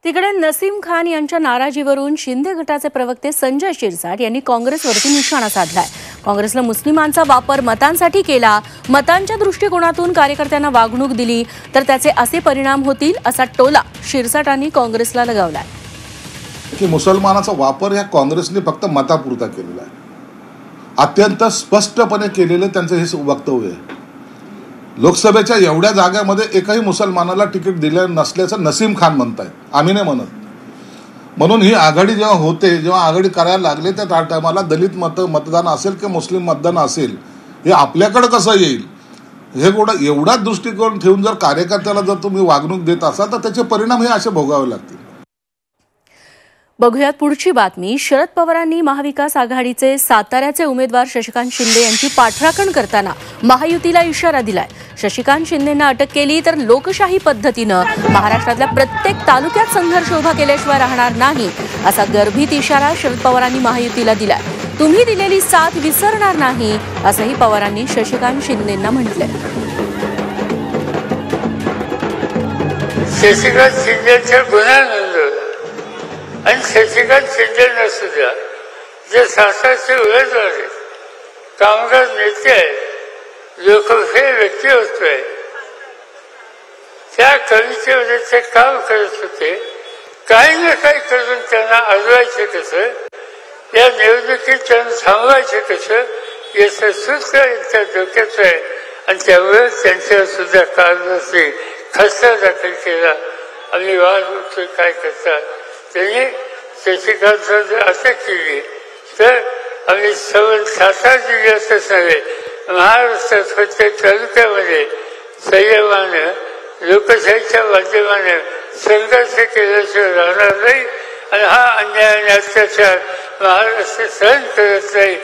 तिकडे नसीम खान यांच्या नाराजीवरून शिंदे गटाचे प्रवक्ते संजय शिरसाट यांनी काँग्रेसवरती निशाणा साधलाय। काँग्रेसला मुस्लिमांचा वापर मतांसाठी केला, मतांच्या दृष्टिकोनातून कार्यकर्त्यांना वागणूक दिली तर त्याचे असे परिणाम होतील असा टोला शिरसाटांनी काँग्रेसला लगावलाय। की मुसलमानाचा वापर या काँग्रेसने फक्त मतापुरता केलेला आहे, अत्यंत स्पष्टपणे केलेलं त्यांचं हे वक्तव्य आहे। लोकसभेच्या एवढ्या जागांमध्ये एकही मुसलमानाला तिकीट दिलं नसल्याचं नसीम खान म्हणतायत, आम्ही नाही म्हणत। म्हणून ही आघाडी जेव्हा होते, जेव्हा आघाडी करायला लागले त्या टायमाला दलित मतदान असेल की मुस्लिम मतदान असेल हे आपल्याकडे कसं येईल हे एवढा दृष्टिकोन ठेवून जर कार्यकर्त्याला जर तुम्ही वागणूक देत असाल तर त्याचे परिणाम हे असे भोगावे लागतील। बघूयात पुढची बातमी। शरद पवारांनी महाविकास आघाडीचे साताऱ्याचे उमेदवार शशिकांत शिंदे यांची पाठराखण करताना महायुतीला इशारा दिलाय। शशिकांत शिंदेंना अटक केली तर लोकशाही पद्धतीनं महाराष्ट्रातल्या प्रत्येक तालुक्यात संघर्ष उभा केल्याशिवाय राहणार नाही असा गर्भित इशारा शरद पवारांनी महायुतीला दिलाय। तुम्ही दिलेली साथ विसरणार नाही असंही पवारांनी शशिकांत शिंदेंना म्हटलंय। शशिकांत शिंदेचा गुन्हा नोंदवला आणि शशिकांत शिंदे नसुद्धा जे सातारचे उमेदवार आहेत, कामगार नेते आहेत, लोकशाही व्यक्तिमत्व आहे, त्या कवितेमध्ये ते काम करत होते। काही ना काही करून त्यांना अडवायचे कसं, या निवडणुकीत त्यांना थांबवायचे कसं याचं सूत्र त्या डोक्याचं आहे आणि त्यामुळे त्यांच्यावर सुद्धा कारणाशी खटला दाखल केला। आम्ही वाद उठतो काय करतात त्यांनी शशिकांतला जर अटक केली तर आम्ही सातारा जिल्ह्यातच नव्हे महाराष्ट्रात प्रत्येक तालुक्यामध्ये संयमानं लोकशाहीच्या माध्यमाने संघर्ष केल्याशिवाय राहणार नाही आणि हा अन्याय आणि अत्याचार महाराष्ट्र सहन करत नाही।